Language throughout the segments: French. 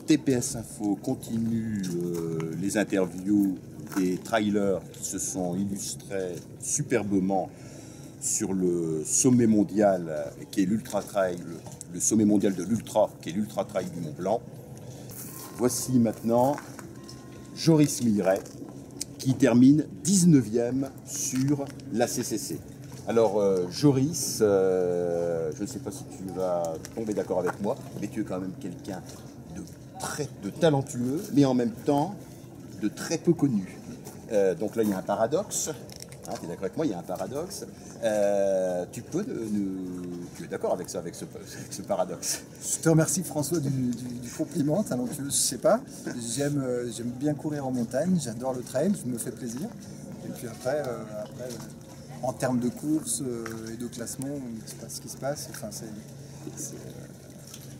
TPS Info continue les interviews des trailers qui se sont illustrés superbement sur le sommet mondial qui est l'Ultra Trail, le sommet mondial de l'Ultra, qui est l'Ultra Trail du Mont Blanc. Voici maintenant Joris Milleret qui termine 19e sur la CCC. Alors Joris, je ne sais pas si tu vas tomber d'accord avec moi, mais tu es quand même quelqu'un de talentueux, mais en même temps de très peu connu. Donc là, il y a un paradoxe. Hein, tu es d'accord avec moi, il y a un paradoxe. Tu es d'accord avec ça, avec ce paradoxe? Je te remercie François du compliment, talentueux, je sais pas. J'aime bien courir en montagne, j'adore le trail, je me fais plaisir. Et puis après en termes de course et de classement, il se passe ce qui se passe. Enfin,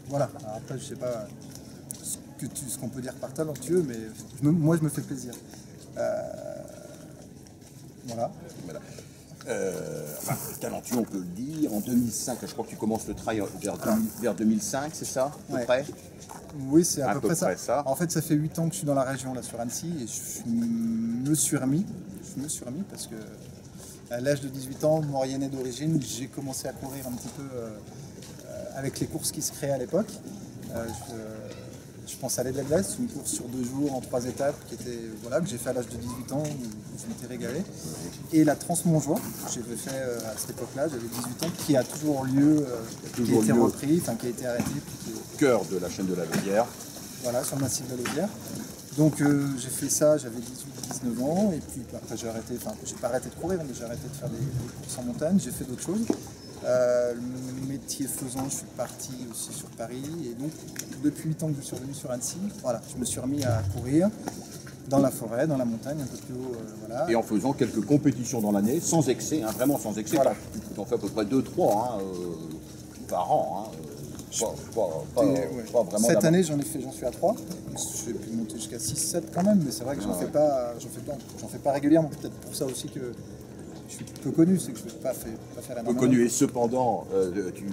voilà. Alors après, je sais pas ce qu'on peut dire par talentueux, mais moi je me fais plaisir. Voilà. Talentueux, on peut le dire. En 2005, je crois que tu commences le trail vers 2005, c'est ça, à peu près? Oui, c'est à peu près ça. En fait, ça fait 8 ans que je suis dans la région, là, sur Annecy, et je me suis remis parce que à l'âge de 18 ans, moyennais d'origine, j'ai commencé à courir un petit peu avec les courses qui se créaient à l'époque. Je pense à l'Edelweiss, une course sur 2 jours en 3 étapes que j'ai fait à l'âge de 18 ans, où je m'étais régalé. Et la Trans-Montjoie, que j'avais fait à cette époque-là, j'avais 18 ans, qui a toujours lieu, qui a été repris, qui a été arrêté. Cœur de la chaîne de la Laudière. Voilà, sur le massif de la Laudière. Donc j'ai fait ça, j'avais 18-19 ans, et puis après j'ai pas arrêté de courir, mais j'ai arrêté de faire des courses en montagne, j'ai fait d'autres choses. Le métier faisant, je suis parti aussi sur Paris, et donc depuis 8 ans que je suis revenu sur Annecy, voilà, je me suis remis à courir dans la forêt, dans la montagne, un peu plus haut, voilà. Et en faisant quelques compétitions dans l'année, sans excès, hein, vraiment sans excès. Voilà. Tu en fais à peu près 2-3 par an. Pas vraiment. Cette année, j'en suis à 3. Je vais monter jusqu'à 6-7 quand même, mais c'est vrai que j'en fais pas régulièrement. Peut-être pour ça aussi que je suis peu connu, c'est que je ne vais pas faire énormément. Peu connu, et cependant, tu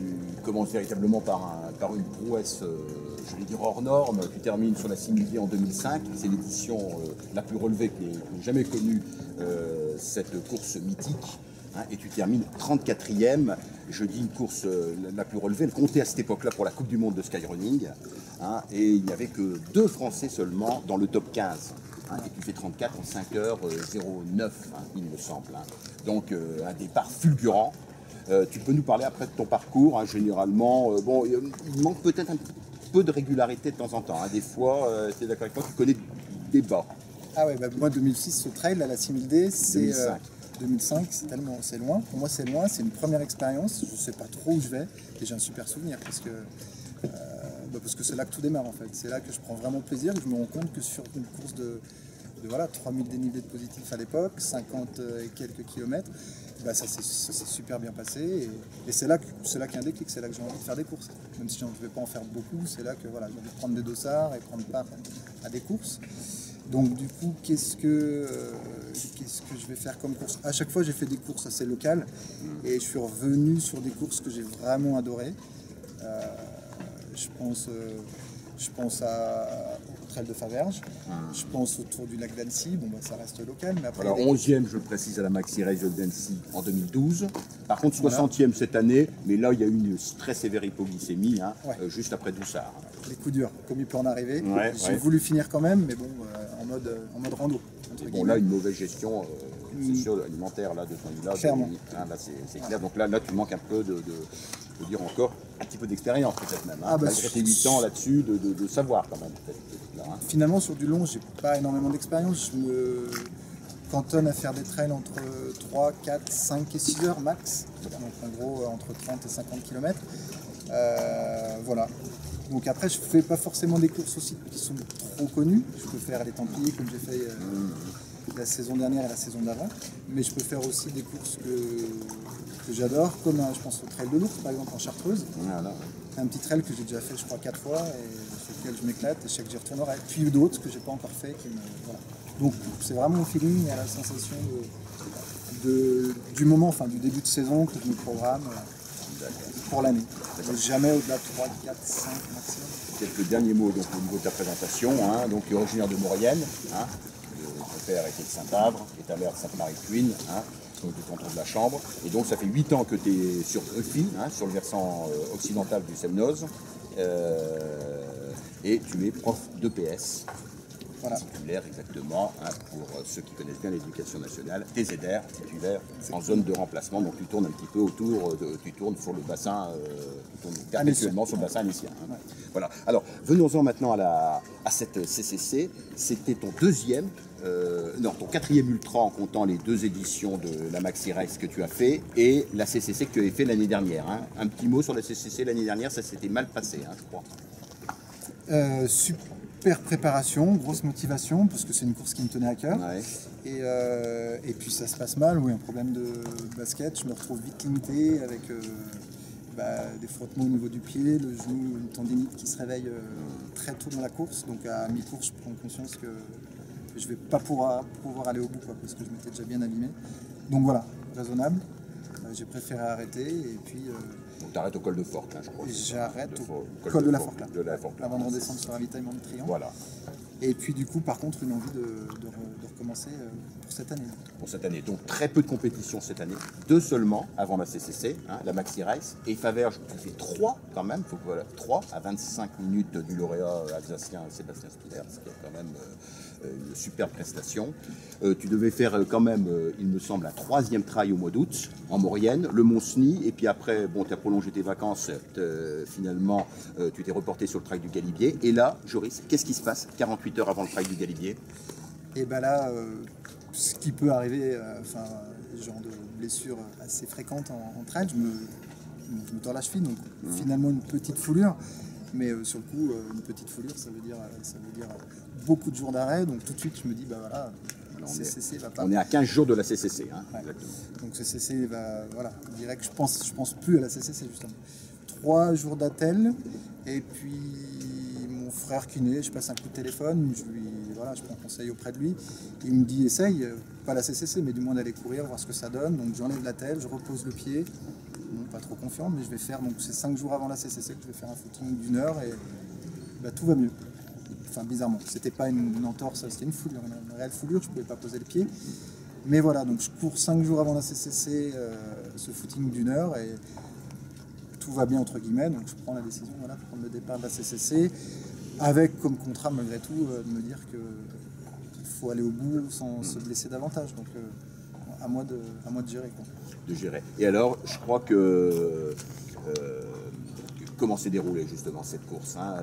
commences véritablement par une prouesse, je vais dire hors norme. Tu termines sur la 6000 en 2005. C'est l'édition la plus relevée que j'ai jamais connue, cette course mythique. Hein, et tu termines 34e. Je dis une course la plus relevée. Elle comptait à cette époque-là pour la Coupe du Monde de Skyrunning. Hein, et il n'y avait que 2 Français seulement dans le top 15. Hein, et tu fais 34 en 5h09, il me semble. Hein. Donc un départ fulgurant. Tu peux nous parler après de ton parcours, hein, généralement. Il manque peut-être un peu de régularité de temps en temps. Hein. Des fois, tu es d'accord avec moi, tu connais des bas. Ah ouais, moi 2006, ce trail à la 6000D, c'est 2005, c'est loin. Pour moi, c'est loin. C'est une première expérience. Je ne sais pas trop où je vais. Et j'ai un super souvenir parce que c'est là que tout démarre en fait. C'est là que je prends vraiment plaisir. Je me rends compte que sur une course de 3000 dénivelés de positifs à l'époque, 50 et quelques kilomètres, ça s'est super bien passé. Et c'est là qu'il y a un déclic. C'est là que j'ai envie de faire des courses. Même si je ne vais pas en faire beaucoup, c'est là que j'ai envie de prendre des dossards et prendre part à des courses. Donc du coup, qu'est-ce que je vais faire comme course? À chaque fois, j'ai fait des courses assez locales et je suis revenu sur des courses que j'ai vraiment adorées. Je Je pense au trail de Faverges. Je pense autour du lac d'Annecy. Bon, bah, ça reste local. Mais après, alors, 11e, je le précise, à la Maxi Race d'Annecy en 2012. Par contre, 60e cette année, mais là, il y a eu une très sévère hypoglycémie, hein, juste après Doussard. Les coups durs, comme il peut en arriver. J'ai voulu finir quand même, mais bon, en mode rando. Bon, là, une mauvaise gestion, c'est sûr, alimentaire, là, de ton là. Clairement. Hein, là, c'est clair. Donc là, tu manques un peu de dire encore un petit peu d'expérience, peut-être même. Hein, malgré tes 8 ans là-dessus, de savoir quand même. Là, hein. Finalement, sur du long, j'ai pas énormément d'expérience. Je me cantonne à faire des trails entre 3, 4, 5 et 6 heures max. Donc en gros, entre 30 et 50 km. Voilà. Donc après, je fais pas forcément des courses aussi qui sont trop connues. Je peux faire les Templiers comme j'ai fait la saison dernière et la saison d'avant. Mais je peux faire aussi des courses que j'adore, comme je pense au trail de l'Ourcq par exemple en Chartreuse. Voilà. Un petit trail que j'ai déjà fait je crois 4 fois et sur lequel je m'éclate et chaque que j'y retournerai. Puis d'autres que j'ai pas encore fait. Voilà. Donc c'est vraiment mon feeling et la sensation du moment, enfin du début de saison que je me programme pour l'année. Jamais au-delà de 3, 4, 5 maximum. Quelques derniers mots donc, au niveau de ta présentation. Hein, donc originaire de Maurienne. Hein, ton père était de Saint-Avre et ta mère de Sainte-Marie-de-Cuine. Hein, donc de ton de la chambre. Et donc ça fait 8 ans que tu es sur Ruffy, hein, sur le versant occidental du Semnoz. Et tu es prof d'EPS. Voilà. Titulaire exactement, hein, pour ceux qui connaissent bien l'éducation nationale, TZR, titulaire en zone de remplacement, donc tu tournes un petit peu autour, tu tournes sur le bassin, tu tournes perpétuellement sur le bassin annécien. Hein. Ouais. Voilà. Alors venons-en maintenant à cette CCC. C'était ton deuxième, ton quatrième ultra en comptant les 2 éditions de la Maxi Race que tu as fait et la CCC que tu avais fait l'année dernière. Hein. Un petit mot sur la CCC l'année dernière, ça s'était mal passé, hein, je crois. Super préparation, grosse motivation, parce que c'est une course qui me tenait à cœur. Ouais. Et puis ça se passe mal, oui, un problème de basket, je me retrouve vite limité avec des frottements au niveau du pied, le genou, une tendinite qui se réveille très tôt dans la course. Donc à mi-course, je prends conscience que je ne vais pas pouvoir aller au bout, quoi, parce que je m'étais déjà bien abîmé. Donc voilà, raisonnable. J'ai préféré arrêter et puis... Donc tu arrêtes au col de Forclaz, je crois. J'arrête au col de la Forclaz. Avant de redescendre sur ravitaillement de Triangle. Voilà. Et puis du coup, par contre, une envie de recommencer pour cette année. Pour cette année. Donc très peu de compétitions cette année. 2 seulement avant la CCC, hein, la Maxi Race. Et Faverges, tu fais 3 quand même. Faut que, voilà, 3 à 25 minutes du lauréat alsacien Sébastien Spiller, ce qui est quand même une super prestation. Tu devais faire quand même, il me semble, un 3e trail au mois d'août en Maurienne, le Mont-Cenis. Et puis après, bon, tu as prolongé tes vacances. Finalement, tu t'es reporté sur le trail du Galibier. Et là, Joris, qu'est-ce qui se passe 48 heures avant le trail du Galibier? Et bien là, ce qui peut arriver, genre de blessure assez fréquente en trail, je me tords la cheville, donc finalement une petite foulure. Mais sur le coup, une petite foulure, ça veut dire beaucoup de jours d'arrêt. Donc tout de suite, je me dis, bah voilà, CCC va pas. On est à 15 jours de la CCC. Hein, ouais. Donc CCC va, voilà, je dirais que je pense plus à la CCC justement. 3 jours d'attel, et puis mon frère kiné, je passe un coup de téléphone, je prends conseil auprès de lui. Il me dit, essaye, pas la CCC, mais du moins d'aller courir, voir ce que ça donne. Donc j'enlève l'attel, je repose le pied. Bon, pas trop confiant, mais je vais faire, donc c'est 5 jours avant la CCC que je vais faire un footing d'1 heure et tout va mieux. Enfin, bizarrement, c'était pas une entorse, c'était une foulure, une réelle foulure, je pouvais pas poser le pied. Mais voilà, donc je cours 5 jours avant la CCC, ce footing d'1 heure et tout va bien entre guillemets, donc je prends la décision de prendre le départ de la CCC avec comme contrat malgré tout de me dire qu'il faut aller au bout sans se blesser davantage. Donc à moi de gérer, quoi. De gérer. Et alors, je crois que comment s'est déroulée justement cette course, hein,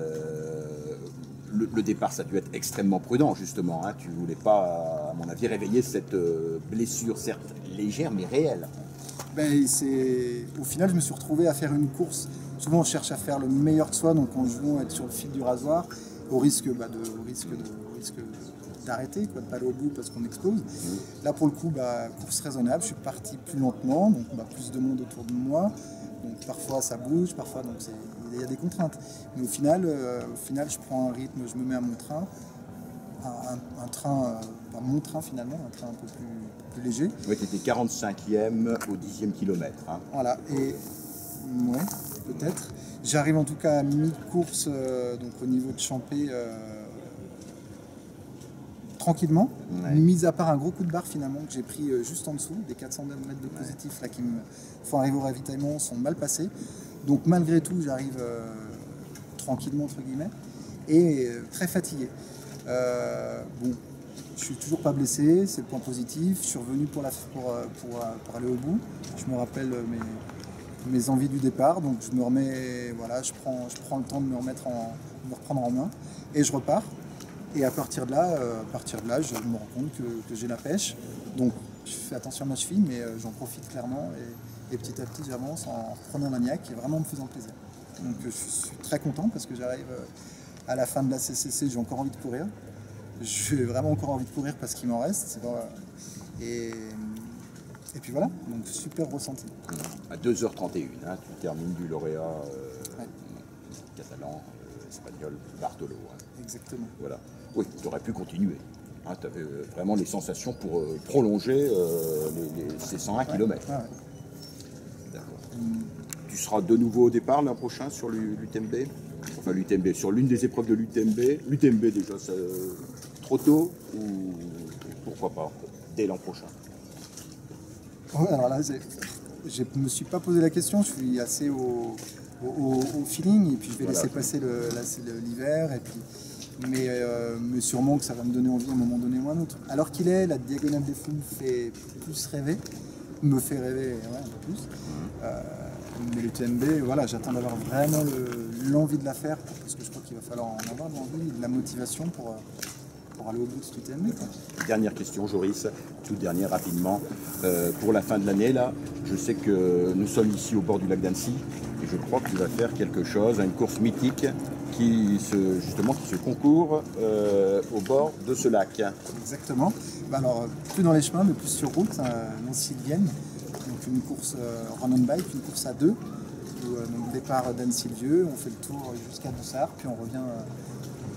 le départ, ça a dû être extrêmement prudent justement. Hein, tu ne voulais pas, à mon avis, réveiller cette blessure, certes légère, mais réelle. Au final, je me suis retrouvé à faire une course. Souvent, on cherche à faire le meilleur de soi, donc en jouant, être sur le fil du rasoir, au risque d'arrêter, de ne pas aller au bout parce qu'on explose. Là, pour le coup, course raisonnable. Je suis parti plus lentement, donc plus de monde autour de moi. Donc parfois, ça bouge, parfois, donc il y a des contraintes. Mais au final, je prends un rythme, je me mets à mon train. Un train, mon train finalement, un train un peu plus léger. Oui, tu étais 45e au 10e kilomètre. Hein. Voilà, et ouais. peut-être. J'arrive en tout cas à mi-course, donc au niveau de Champé, tranquillement, mis à part un gros coup de barre finalement que j'ai pris juste en dessous, des 400 mètres de positif là, qui me font arriver au ravitaillement sont mal passés. Donc malgré tout, j'arrive tranquillement entre guillemets et très fatigué. Bon, je suis toujours pas blessé, c'est le point positif. Je suis revenu pour aller au bout. Je me rappelle mes envies du départ, donc je me remets, voilà, je prends le temps de me reprendre en main et je repars. Et à partir de là, je me rends compte que j'ai la pêche. Donc je fais attention à ma cheville, mais j'en profite clairement et petit à petit j'avance en prenant la niaque et vraiment en me faisant plaisir. Donc je suis très content parce que j'arrive à la fin de la CCC, j'ai encore envie de courir. J'ai vraiment encore envie de courir parce qu'il m'en reste. Et puis voilà, donc super ressenti. À 2h31, hein, tu termines du lauréat catalan, espagnol, Bartolo. Hein. Exactement. Voilà. Oui, tu aurais pu continuer. Hein, tu avais vraiment les sensations pour prolonger ces 101 km. Ouais. D'accord. Tu seras de nouveau au départ l'an prochain sur l'UTMB? Enfin, l'UTMB, sur l'une des épreuves de l'UTMB. L'UTMB, déjà, trop tôt ou pourquoi pas, dès l'an prochain? Ouais, alors là, je ne me suis pas posé la question, je suis assez au feeling et puis je vais laisser passer l'hiver. Mais sûrement que ça va me donner envie à un moment donné ou à un autre. Alors qu'il est, la Diagonale des Fous me fait rêver un peu plus. Mais l'UTMB, voilà, j'attends d'avoir vraiment l'envie de la faire parce que je crois qu'il va falloir en avoir l'envie, de la motivation pour aller au bout de cette UTMB. Dernière question, Joris, toute dernière rapidement. Pour la fin de l'année, là, je sais que nous sommes ici au bord du lac d'Annecy et je crois que tu vas faire quelque chose, une course mythique qui se concourt au bord de ce lac. Exactement. Alors, plus dans les chemins, mais plus sur route, Nancy-Vienne. Donc une course run on bike, une course à deux. Donc départ d'Annecy-le-Vieux, on fait le tour jusqu'à Dossard, puis on revient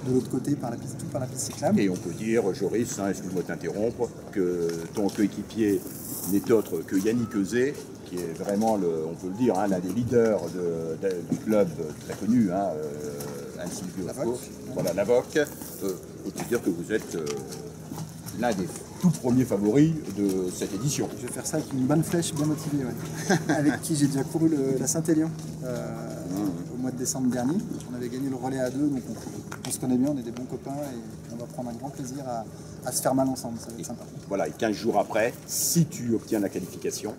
de l'autre côté par la piste cyclable. Et on peut dire, Joris, excuse-moi de t'interrompre, que ton coéquipier n'est autre que Yannick Euzet, qui est vraiment, on peut le dire, l'un des leaders du club très connu, Annecy-le-Vieux. Voilà, la VOC. On peut dire que vous êtes l'un des tout premiers favoris de cette édition. Je vais faire ça avec une bonne flèche bien motivée, avec qui j'ai déjà couru la Saint-Élion au mois de décembre dernier. On avait gagné le relais à deux, donc on se connaît bien, on est des bons copains et on va prendre un grand plaisir à se faire mal ensemble, ça va être sympa. Voilà, et 15 jours après, si tu obtiens la qualification,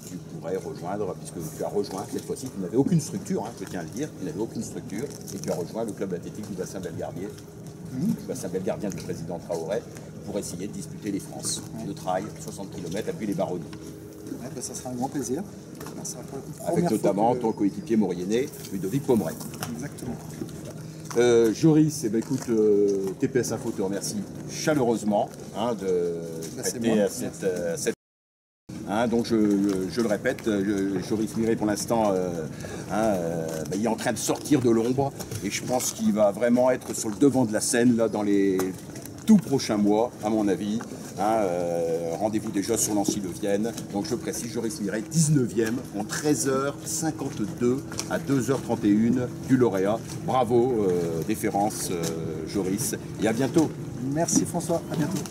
tu pourrais rejoindre, puisque tu as rejoint, cette fois-ci, tu n'avais aucune structure, je tiens à le dire, tu n'avais aucune structure, et tu as rejoint le club athlétique du bassin Bellegardier, le bassin Bellegardien du président Traoré, pour essayer de disputer les France de trail, 60 km à Buis-les-Baronnies. Ça sera un grand plaisir. Avec notamment ton coéquipier mauriennais, Ludovic Pomeray. Exactement. Joris, écoute, TPS Info te remercie chaleureusement de prêter à cette donc je le répète, Joris Miret pour l'instant il est en train de sortir de l'ombre et je pense qu'il va vraiment être sur le devant de la scène là, dans les tout prochains mois à mon avis. Rendez-vous déjà sur Nancy-le-Vienne. Donc je précise, Joris Miret, 19e en 13h52 à 2h31 du lauréat. Bravo, déférence Joris et à bientôt. Merci François, à bientôt.